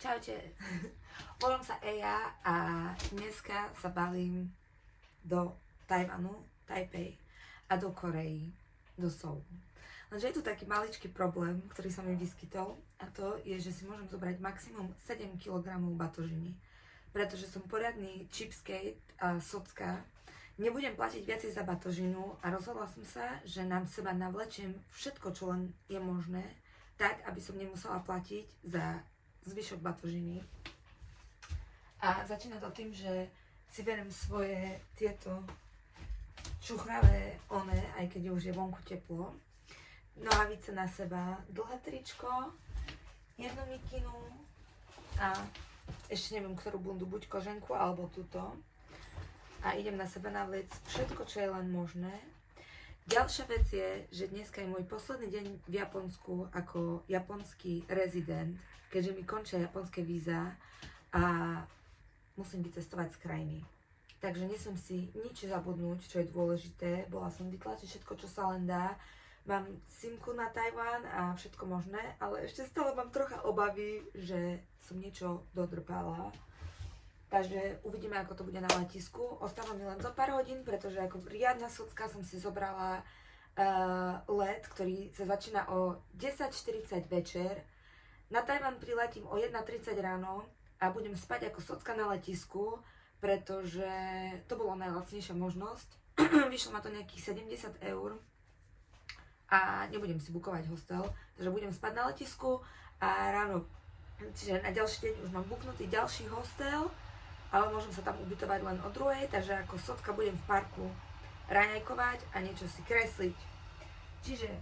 Čaute, volám sa Eja a dneska sa balím do Tajvanu, Taipei a do Koreji, do Soulu. Lenže je tu taký maličký problém, ktorý sa mi vyskytol a to je, že si môžem zobrať maximum 7 kg batožiny. Pretože som poriadny cheapskate a socka, nebudem platiť viacej za batožinu a rozhodla som sa, že na seba navlečiem všetko, čo len je možné, tak, aby som nemusela platiť za zvyšok batožiny. A začína to tým, že si beriem svoje tieto čuchravé aj keď už je vonku teplo, nohavice na seba, dlhé tričko, jednu mikinu a ešte neviem, ktorú bundu, buď koženku alebo túto. A idem na seba navliec všetko, čo je len možné. Ďalšia vec je, že dneska je môj posledný deň v Japonsku ako japonský rezident, keďže mi končia japonské víza a musím vycestovať z krajiny. Takže nesmiem si nič zabudnúť, čo je dôležité. Bola som vytlačiť všetko, čo sa len dá. Mám simku na Tajván a všetko možné, ale ešte stále mám trocha obavy, že som niečo dodrpala. Takže uvidíme, ako to bude na letisku. Ostáva mi len zo pár hodín, pretože ako riadna socka som si zobrala let, ktorý sa začína o 10:40 večer. Na Tajvan priletím o 1:30 ráno a budem spať ako socka na letisku, pretože to bolo najlacnejšia možnosť. Vyšlo ma to nejakých 70 eur a nebudem si bukovať hostel, takže budem spať na letisku a ráno, čiže na ďalší deň už mám buknutý ďalší hostel, ale môžem sa tam ubytovať len o 2:00, takže ako socka budem v parku raňajkovať a niečo si kresliť. Čiže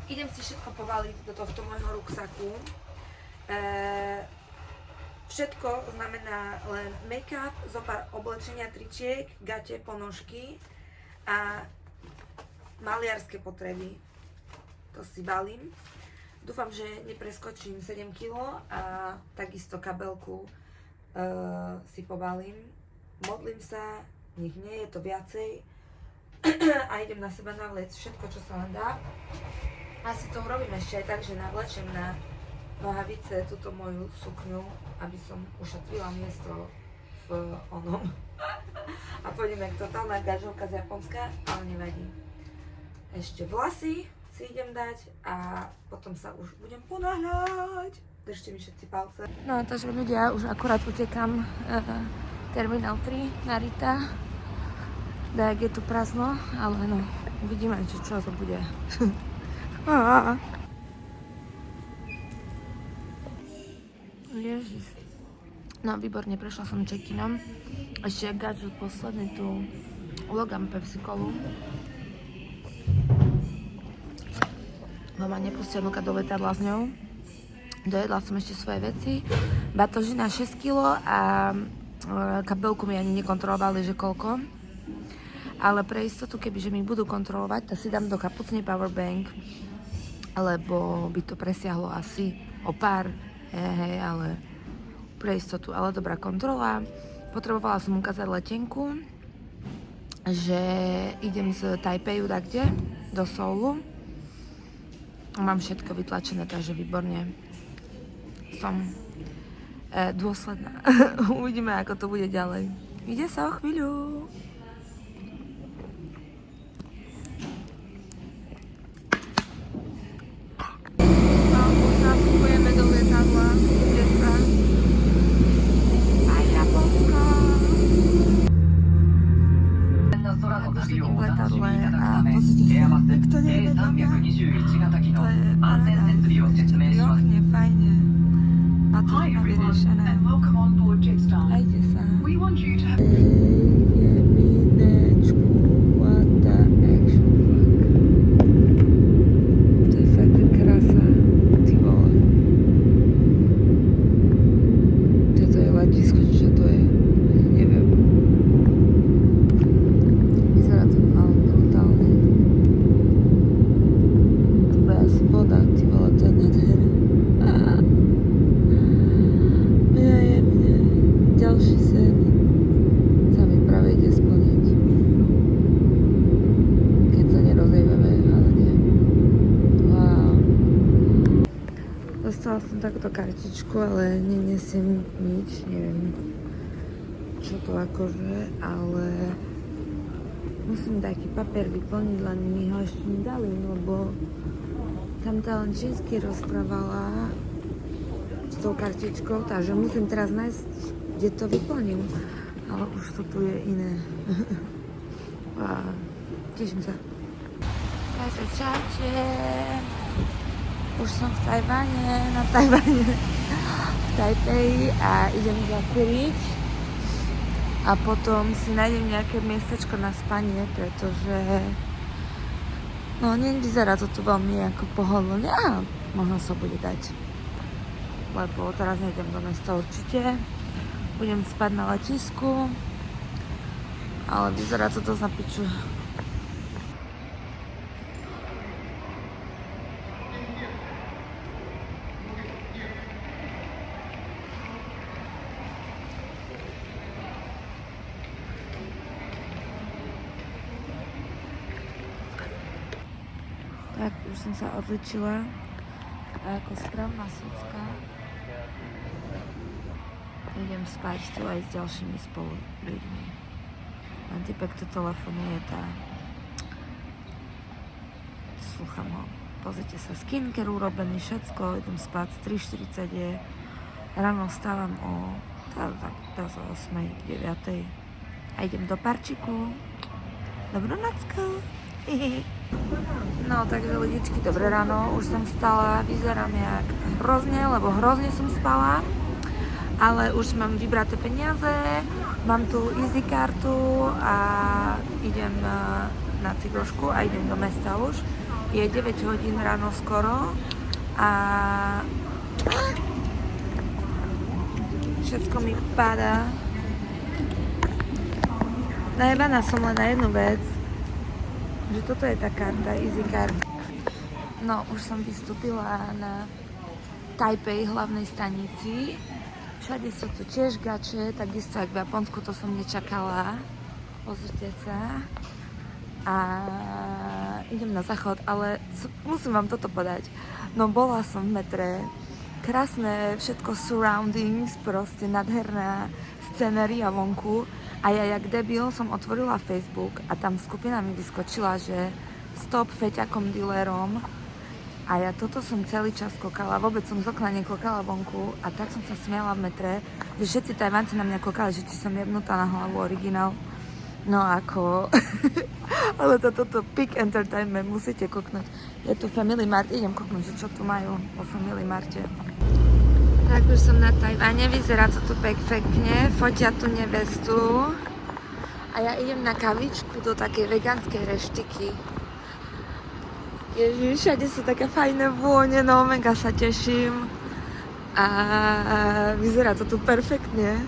idem si všetko povaliť do tohto môjho ruksaku. Všetko znamená len make-up, zopár oblečenia, tričiek, gate, ponožky a maliarské potreby. To si balím. Dúfam, že nepreskočím 7 kg a takisto kabelku si pobalím. Modlím sa, nech nie je to viacej a idem na seba navliec všetko, čo sa len dá. Asi to urobím ešte aj tak, že navlečem na nohavice túto moju sukňu, aby som ušetrila miesto v onom. A pôjdem jak totálna gažovka z Japonska, ale nevadí. Ešte vlasy si idem dať a potom sa už budem ponáhľať. Držte mi všetci palce. No takže ľudia, už akurát utekám Terminál 3 Narita. Tak je tu prázdno, ale no, uvidíme, čo to bude. Ježiš. No výborne, prešla som check-inom. Ešte gadžet posledný tu logam Pepsi Colu. Mama nepustia vlka do letadla s ňou. Dojedla som ešte svoje veci. Batožina 6 kg a kabelku mi ani nekontrolovali, že koľko. Ale pre istotu, kebyže mi budú kontrolovať, tak si dám do kapucnej powerbank, lebo by to presiahlo asi o pár, ale pre istotu. Ale dobrá kontrola. Potrebovala som ukázať letenku, že idem z Taipeiu takde do Soulu. Mám všetko vytlačené, takže výborne. Som dôsledná. Uvidíme, ako to bude ďalej. Ide sa o chvíľu. Už nastupujeme do lietadla. A Japonsko. Už sedím v letadle a pozrite sa, nikto nejde do mňa. To je paráda. Pekne, fajne. A to je vyriešené. A ide sa. Jeminečku, what the action fuck. To je fakt krása, ty vole. Toto je letisko, čo to je? Neviem. Vyzerá to ale brutálne. Tu bude asi voda, ty vole, to je nádherné. Ďalší sen sa mi práve ide dostala som takúto kartičku, ale nenesiem nič, neviem čo to akože, ale musím taký papier vyplniť, len mi ho ešte nedali, lebo tam tá len čínsky rozprávala s tou kartičkou, takže musím teraz nájsť, kde to vyplním, ale už to tu je iné. A teším sa. Takže čaute. Už som v Tajvane, na Tajvane, v Tajpeji a idem zakúriť. A potom si nájdem nejaké miestečko na spanie, pretože no nevyzerá to tu veľmi ako pohodlne a možno sa bude dať. Lebo teraz nejdem do mesta určite. Budem spať na letisku, ale vyzerá to dosť na piču. Tak, už som sa odličila a ako správna súcka idem spať tu aj s ďalšími spolu ľuďmi. Len typek to telefonuje, slúcham ho. Pozrite sa, skincare urobený, všetko, idem spať, 3:40 je, ráno vstávam teraz o 8, 9 a idem do parčiku. Dobrú nocku. No, takže ľudičky, dobré ráno, už som vstala, vyzerám jak hrozne, lebo hrozne som spala, ale už mám vybraté peniaze, mám tu easy kartu a idem na cyklošku a idem do mesta už. Je 9 hodín ráno skoro a všetko mi padá. Najebaná som len na jednu vec, že toto je tá karta, easy card. No, už som vystúpila na Taipei, hlavnej stanici. Všade sú tu tiež gače, takisto jak v Japonsku, to som nečakala. Pozrite sa. A idem na záchod, ale musím vám toto podať. No, bola som v metre. Krásne všetko surroundings, proste nádherná scenéria vonku. A ja jak debil som otvorila Facebook a tam skupina mi vyskočila, že stop feťakom dealerom. A ja toto som celý čas kokala, vôbec som z okna nekokala vonku a tak som sa smiala v metre, že všetci Tajvanci na mňa kokali, že či som jebnutá na hlavu originál. No ako, ale toto Peak Entertainment musíte koknúť. Je tu Family Mart, idem koknúť, že čo tu majú vo Family Marte. Tak už som na Tajvane, vyzerá to tu pekne, fotia tu nevestu a ja idem na kavičku do takej vegánskej reštiky. Ježiš, všade sú také fajné vône, no mega sa teším a vyzerá to tu perfektne.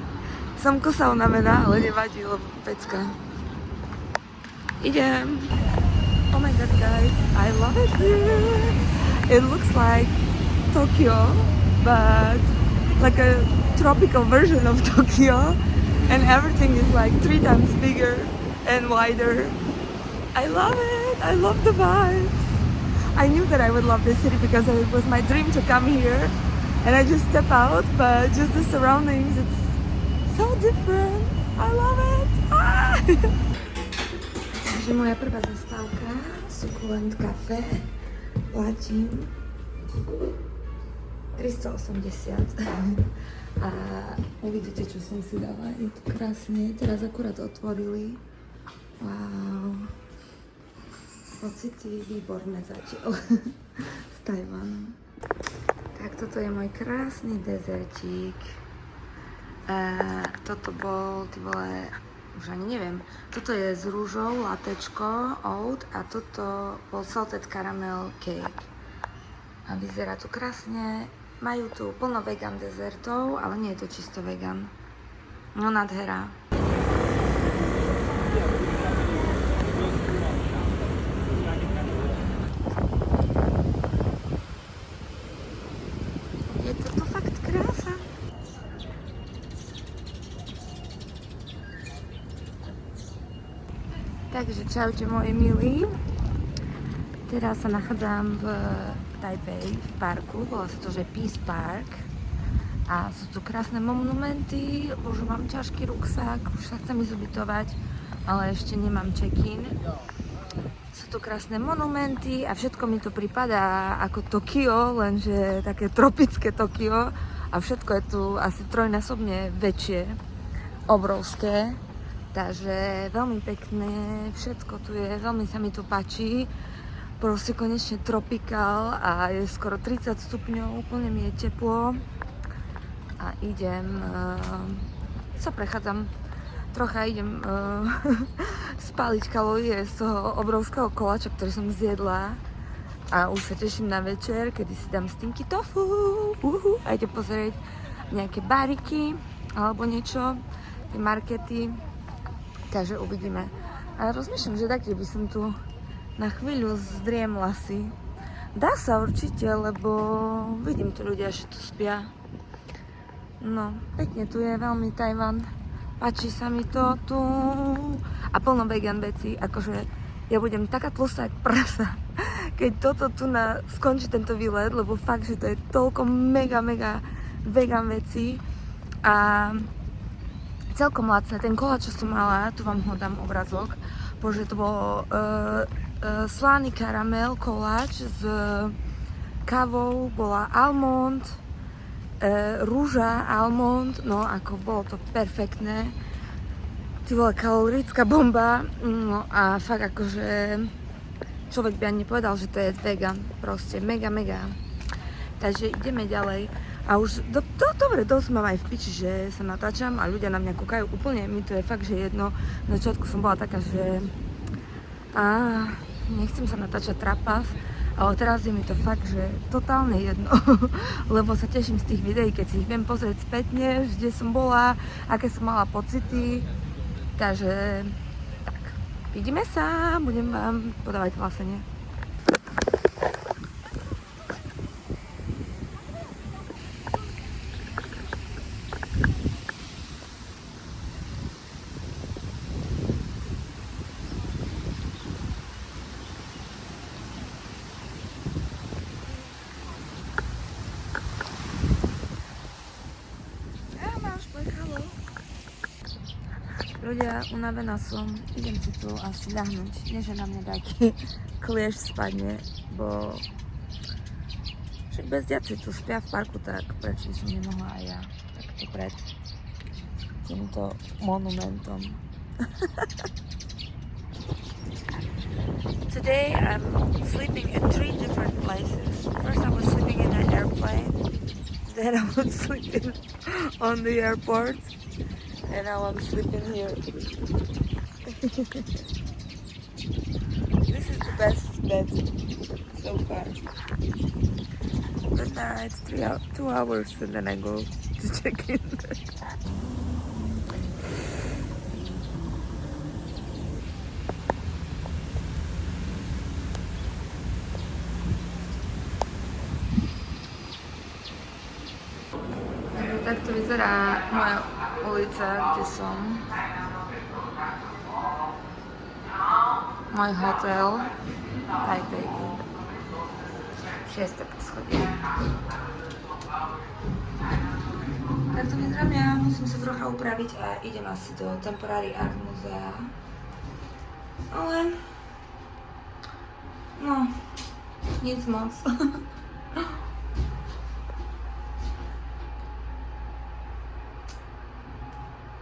Som kosa unavená, ale nevadí, lebo pecka. Idem. Oh my god guys, I love it here. It looks like Tokyo, but like a tropical version of Tokyo, and everything is like 3 times bigger and wider. I love it. I love the vibes. I knew that I would love this city because it was my dream to come here, and I just step out, but just the surroundings, it's so different. I love it. Ah! Takže moja prvá zastávka, Sukulent Café, platím 380 a uvidíte, čo som si dala. Je to krásne, teraz akurát otvorili. Wow. Pocity výborné zatiaľ z Tajvanu. Tak toto je môj krásny dezertík. Toto bol, ty vole, už ani neviem. Toto je s rúžou, latečko, oat a toto bol salted caramel cake. A vyzerá tu krásne. Majú tu plno vegan dezertov, ale nie je to čisto vegan. No nádhera. Je to tu fakt krása. Takže čaute moji milí. Teraz sa nachádzam v Taipei v parku, volá sa to, že Peace Park. A sú tu krásne monumenty, bože, mám ťažký ruksak, už sa chcem ísť ubytovať, ale ešte nemám check-in. Sú tu krásne monumenty a všetko mi to pripadá ako Tokio, lenže také tropické Tokio. A všetko je tu asi trojnásobne väčšie, obrovské. Takže veľmi pekné, všetko tu je, veľmi sa mi tu páči. Proste konečne tropikál a je skoro 30 stupňov, úplne mi je teplo. A idem, sa prechádzam, trocha idem spáliť kalórie z toho obrovského koláča, ktorý som zjedla. A už sa teším na večer, kedy si dám stinky tofu. A idem pozrieť nejaké bariky alebo niečo, tie markety. Takže uvidíme. A rozmýšľam, že taký by som tu na chvíľu zdriemla si. Dá sa určite, lebo vidím tu ľudia, že tu spia. No, pekne tu je, veľmi Tajvan. Páči sa mi to tu. A plno vegan veci, akože ja budem taká tlustá jak prasa, keď toto tu skončí tento výlet, lebo fakt, že to je toľko mega vegan veci. A celkom lacné. Ten koláč, čo som mala, tu vám ho dám obrazok, bože, to bol slaný karamel koláč s kávou, bola almond, rúža, almond, no ako bolo to perfektné. Ty bola kalorická bomba, no a fakt akože človek by ani nepovedal, že to je vegan, proste mega. Takže ideme ďalej. A už, dobre, dosť mám aj v piči, že sa natáčam a ľudia na mňa kúkajú úplne, mi to je fakt, že jedno. Na začiatku som bola taká, že nechcem sa natáčať trapas, ale teraz je mi to fakt, že totálne jedno, lebo sa teším z tých videí, keď si ich viem pozrieť spätne, kde som bola, aké som mala pocity. Takže, tak, vidíme sa, budem vám podávať hlásenie. Ľudia, unavená som, idem si tu asi ľahnúť, nie že na mňa taký kliešť spadne, bo však bezďaci tu spia v parku, tak prečo by som nemohla aj ja takto pred týmto monumentom. Today I'm sleeping at 3 different places. First I was sleeping in an airplane, then I was sleeping on the airport. And now I'm sleeping here. This is the best bed so far. But now it's 2 hours and then I go to check in. Takto vyzerá moja ulica, kde som. Môj hotel Taipei. 6. poschodie. Takto vyzerám ja, musím sa trocha upraviť a idem asi do Temporary Art Musea. Ale no, nic moc.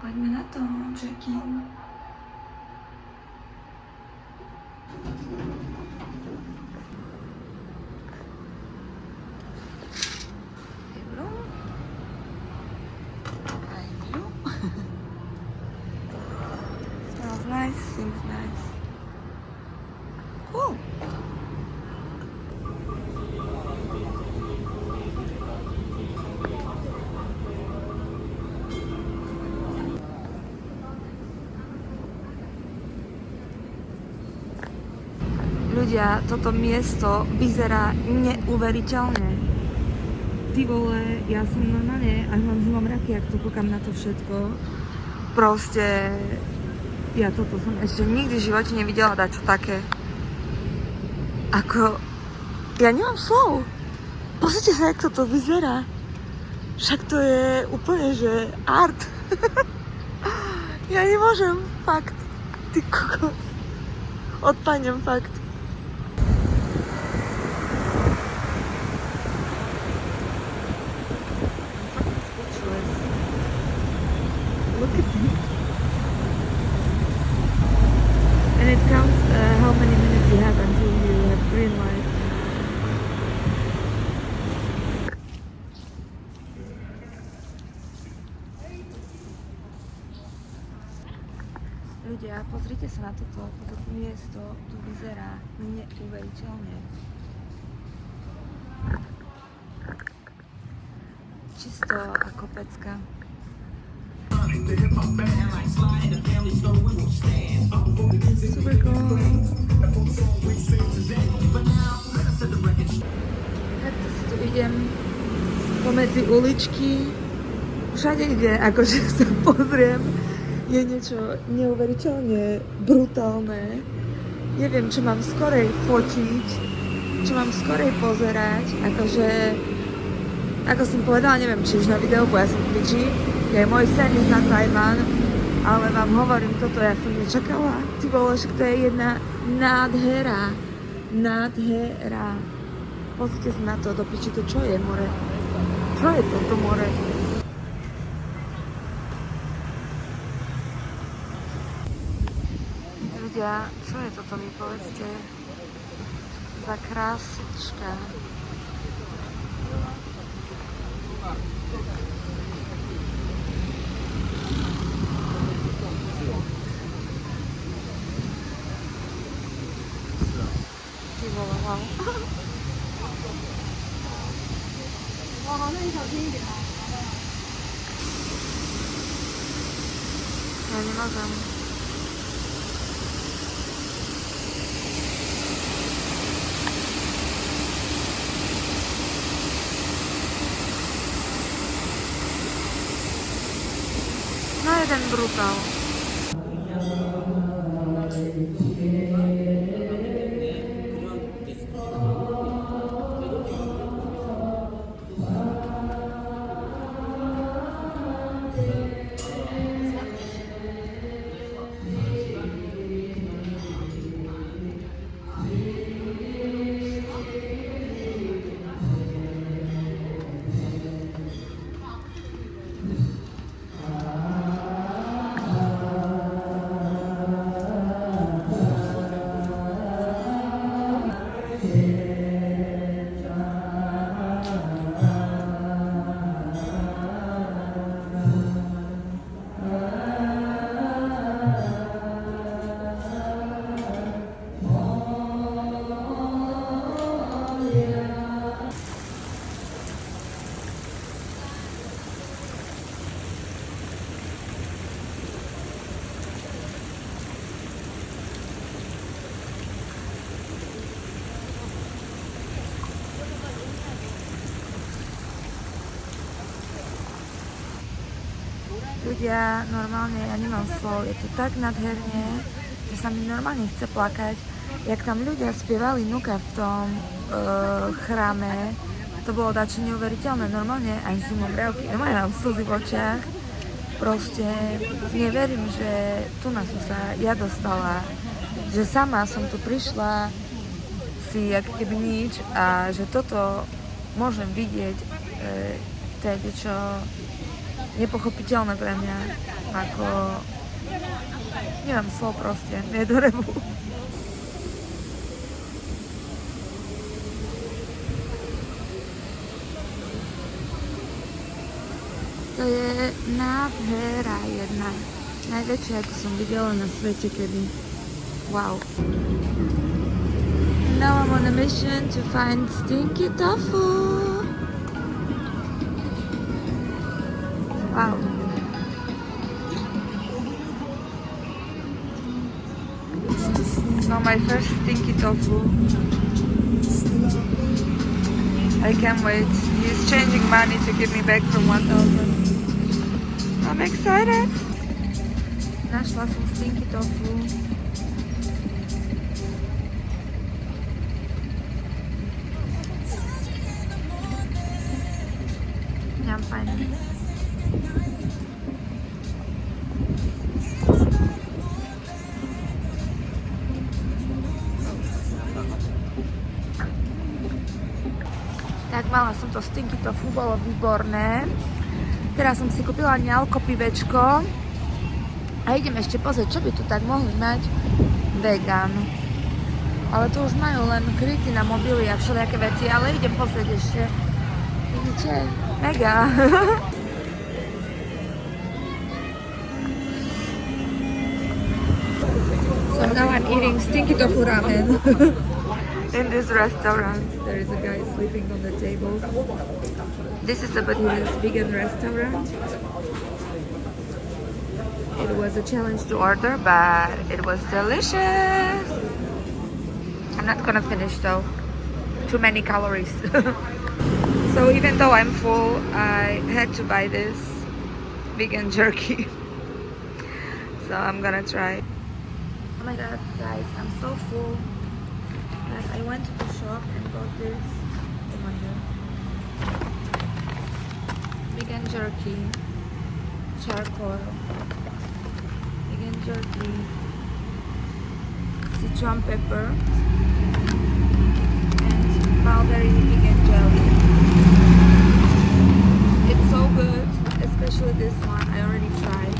Poďme na to, check-in. Smells nice, seems nice. Cool. Ľudia, toto miesto vyzerá neuveriteľne. Ty vole, ja som normálne, až mám zlomraky, ak tu kúkam na to všetko. Proste, ja toto som ešte nikdy v živote nevidela dačo také. Ako, ja nemám slov. Pozrite sa, jak toto vyzerá. Však to je úplne, že art. Ja nemôžem, fakt. Ty kokos. Odpadnem, fakt. Look at this. And it counts how many minutes you have until you have green light. Ľudia, pozrite sa na toto miesto, tu vyzerá neuveriteľne. Čisto ako pecka. Super cool. Takto si tu idem pomedzi uličky. Všade, kde akože sa pozriem, je niečo neuveriteľne brutálne. Neviem, čo mám skorej fotiť, čo mám skorej pozerať. Akože, ako som povedala, neviem, či už na videu, bo ja som piči. Je môj sen ísť na Tajvan, ale vám hovorím toto, ja som nečakala. Ty vole, však to je jedna nádhera. Nádhera. Pozrite sa na to, do piči, to čo je more? Čo je toto more? Ľudia, čo je toto, mi povedzte, za krásička. Ty vole, wow. Ja nemôžem. No jeden brutál. Ľudia, normálne ja nemám slov, je to tak nadherne, že sa mi normálne chce plakať. Jak tam ľudia spievali Nuka v tom chráme, to bolo dačo neuveriteľné, normálne aj zimom riavky, normálne mám slzy v očiach. Proste neverím, že tu na som sa ja dostala, že sama som tu prišla si jak keby nič a že toto môžem vidieť, to je niečo nepochopiteľné pre mňa, ako nemám slov proste, nie do rebu. To je nádhera jedna, najväčšia, ako som videla na svete kedy. Wow. Now I'm on a mission to find stinky tofu. Wow. So my first stinky tofu. I can't wait. He's changing money to give me back from 1,000. I'm excited. Našla som stinky tofu. šampaň. Tak mala som to stinky tofu, bolo výborné. Teraz som si kúpila ňalko pivečko a idem ešte pozrieť, čo by tu tak mohli mať vegan. Ale tu už majú len kryty na mobily a všelijaké veci, ale idem pozrieť ešte. Vidíte? Mega! So now I'm eating stinky tofu ramen. In this restaurant, there is a guy sleeping on the table. This is a Badilis vegan restaurant. It was a challenge to order, but it was delicious. I'm not gonna finish though. Too many calories. So even though I'm full, I had to buy this vegan jerky. So I'm gonna try. Oh my god, guys, I'm so full. I went to the shop and got this. Oh my god. Vegan jerky, charcoal, vegan jerky, Sichuan pepper, and mulberry vegan jelly. It's so good, especially this one. I already tried.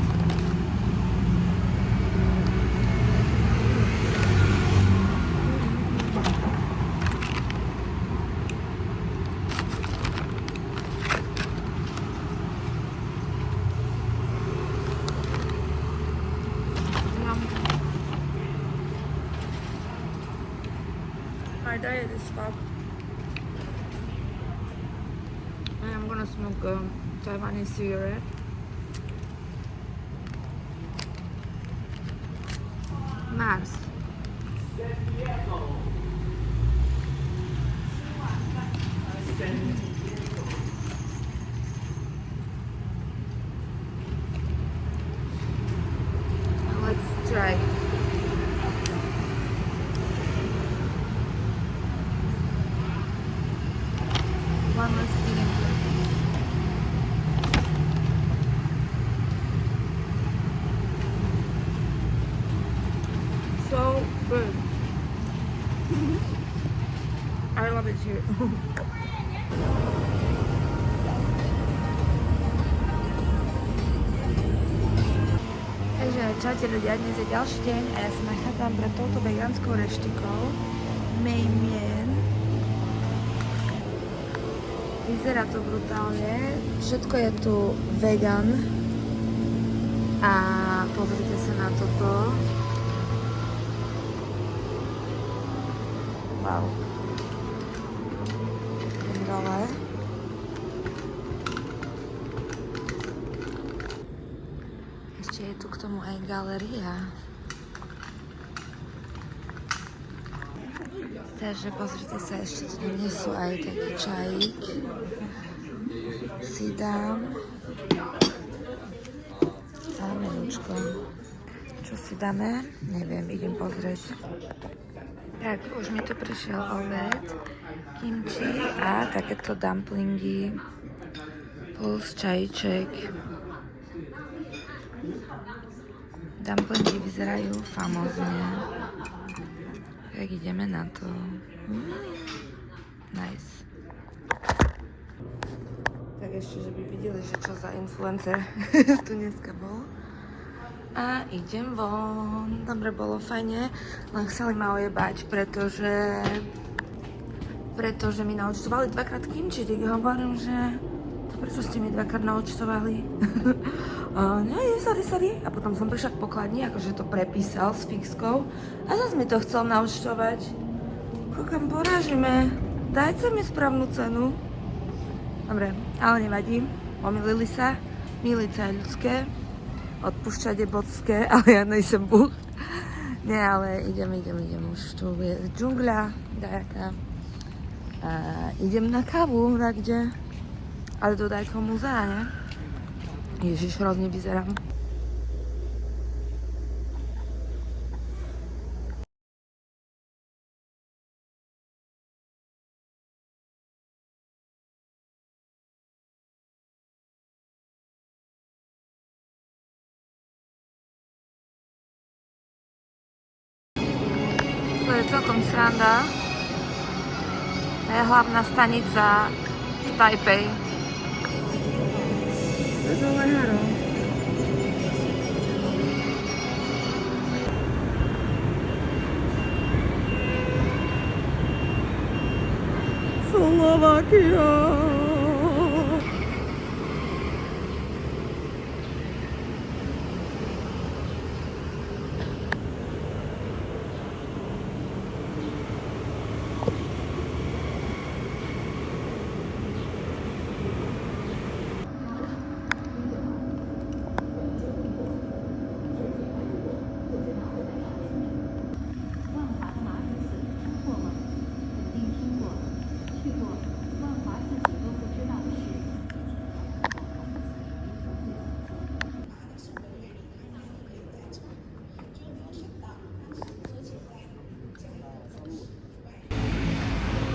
My diet is fucked. I'm gonna smoke a Taiwanese cigarette. Mars. Let's try. One more vegan. So good. I love it here. Takže čaute ľudia, dnes je ďalší deň a ja sa nachádzam pred touto vegánskou reštikou Mei Mian. Vyzerá to brutálne, všetko je tu vegan a pozrite sa na toto. Wow. Dole. Ešte je tu k tomu aj galéria. Takže pozrite sa, ešte tu dnes sú aj taký čajík. Si dám. A menúčko. Čo si dáme? Neviem, idem pozrieť. Tak, už mi tu prišiel obed. Kimchi a takéto dumplingy. Plus čajíček. Dumplingy vyzerajú famózne. Tak ideme na to. Nice. Tak ešte, že by videli, že čo za influencer tu dneska bol. A idem von. Dobre, bolo fajne. Len chceli ma ojebať, pretože mi naúčtovali dvakrát kimči. Tak hovorím, že prečo ste mi dvakrát naúčtovali? Nie, sorry. A potom som prišla k pokladni, akože to prepísal s fixkou. A zase mi to chcel naúčtovať. Kúkam, porážime. Dajte mi správnu cenu. Dobre, ale nevadí. Pomýlili sa. Miliť sa je ľudské. Odpúšťať je bodské, ale ja nejsem Bůh. Nie, ale idem. Už tu je džungľa. Dajaká. A idem na kávu, kde? Ale do Dajkho muzea, ne? Ježiš, hrozne vyzerám. celkom sranda. To je hlavná stanica v Taipei. To je dole haro. Slovakia.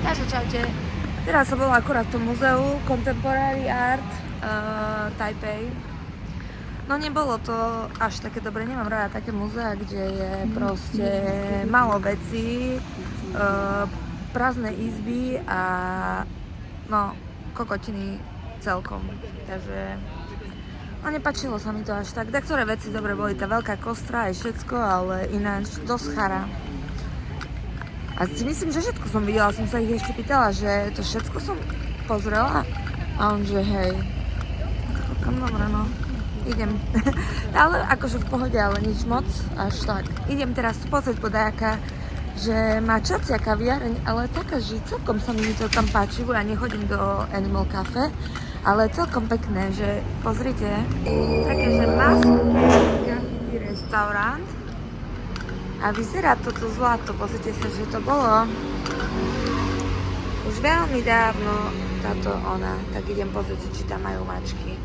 Takže čaute. Teraz som bola akurát v tom muzeu Contemporary Art Taipei. No nebolo to až také dobre, nemám rada také muzea, kde je proste málo vecí, prázdne izby a no kokotiny celkom. Takže no nepáčilo sa mi to až tak. Niektoré veci dobre boli, tá veľká kostra aj všetko, ale ináč dosť chara. A si myslím, že všetko som videla, som sa ich ešte pýtala, že to všetko som pozrela. A on že hej, kam dobre no, idem. Ale akože v pohode, ale nič moc, až tak. Idem teraz pozrieť podajaká, že má čacia kaviareň, ale taká, že celkom sa mi to tam páči, bo ja nechodím do Animal Cafe, ale celkom pekné, že pozrite, také, že masový restaurant. A vyzerá toto zlato, pozrite sa, že to bolo už veľmi dávno táto ona, tak idem pozrieť, či tam majú mačky.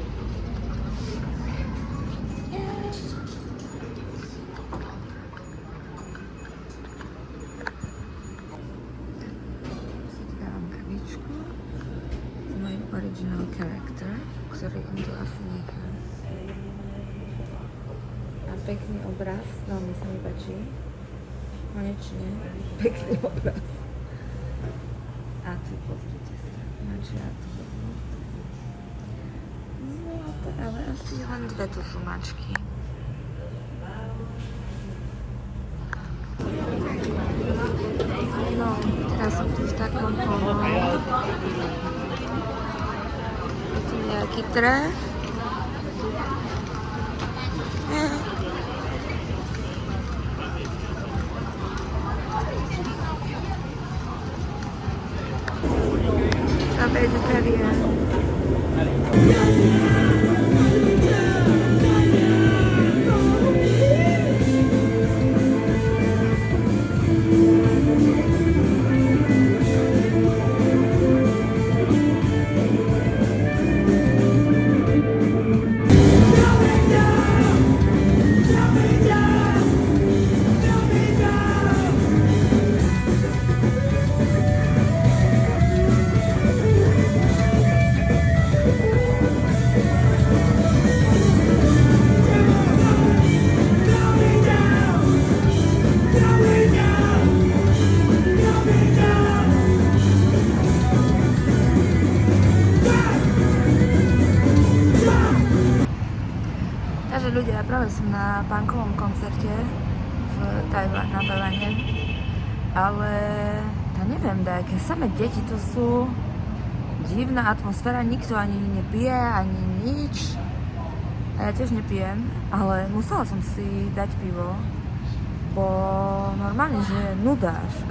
Dávam kavičku s mojím original character, ktorý im tu asi nechá. A pekný obraz, veľmi sa mi páči. Konečne, pekný obraz. A tu pozrite sa, mačiatko. Zlaté, ale asi len dve tu sú mačky. No, teraz som tu v takom pohľadu. Je tu nejaký trh. Vegetarian. Ľudia, práve som na punkovom koncerte na Tajvane, ale ja neviem, aké samé deti to sú, divná atmosféra, nikto ani nepije, ani nič. A ja tiež nepijem, ale musela som si dať pivo, bo normálne, že nudáš.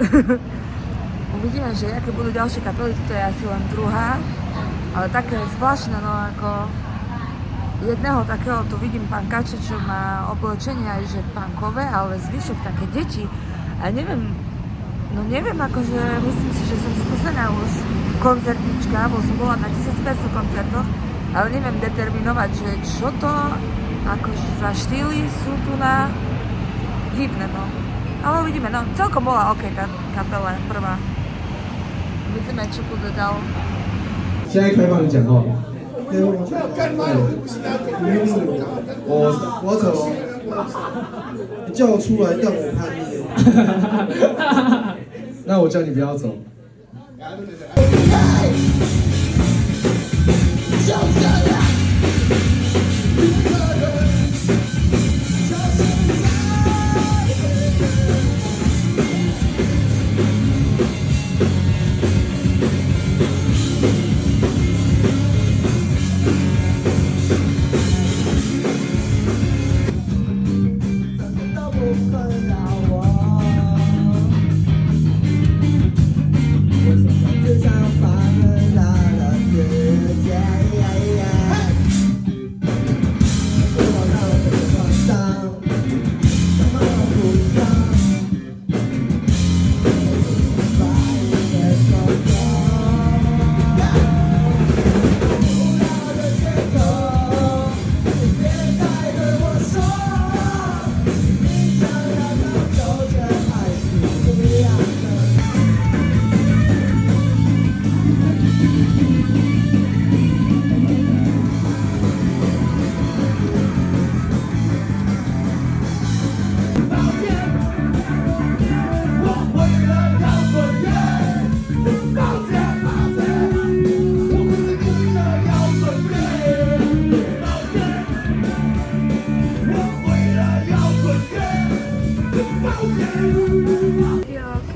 Uvidíme, že aké budú ďalšie kapely, to je asi len druhá, ale také zvláštne, no ako jedného takého tu vidím pankače, čo má oblečenie aj že punkové, ale zvyšok také deti. A neviem, akože myslím si, že som skúsená už koncertnička, bo som bola na 1500 koncertoch, ale neviem determinovať, že čo to akože za štýly sú tu na divné, no. Ale uvidíme, no celkom bola OK tá kapela prvá. Uvidíme, čo bude dál. 现在开放你讲话。对，我走哦，你叫我出来，但我叛逆。那我叫你不要走。都不困扰我。为什么只想放任了时间？我让我的创伤，怎么不伤？把一切说破。无聊的借口，你别再对我说。想要的就跟爱是一样的。抱歉，我为了摇滚乐。抱歉，我为了摇滚乐。抱歉，我为了摇滚乐。抱歉。이렇게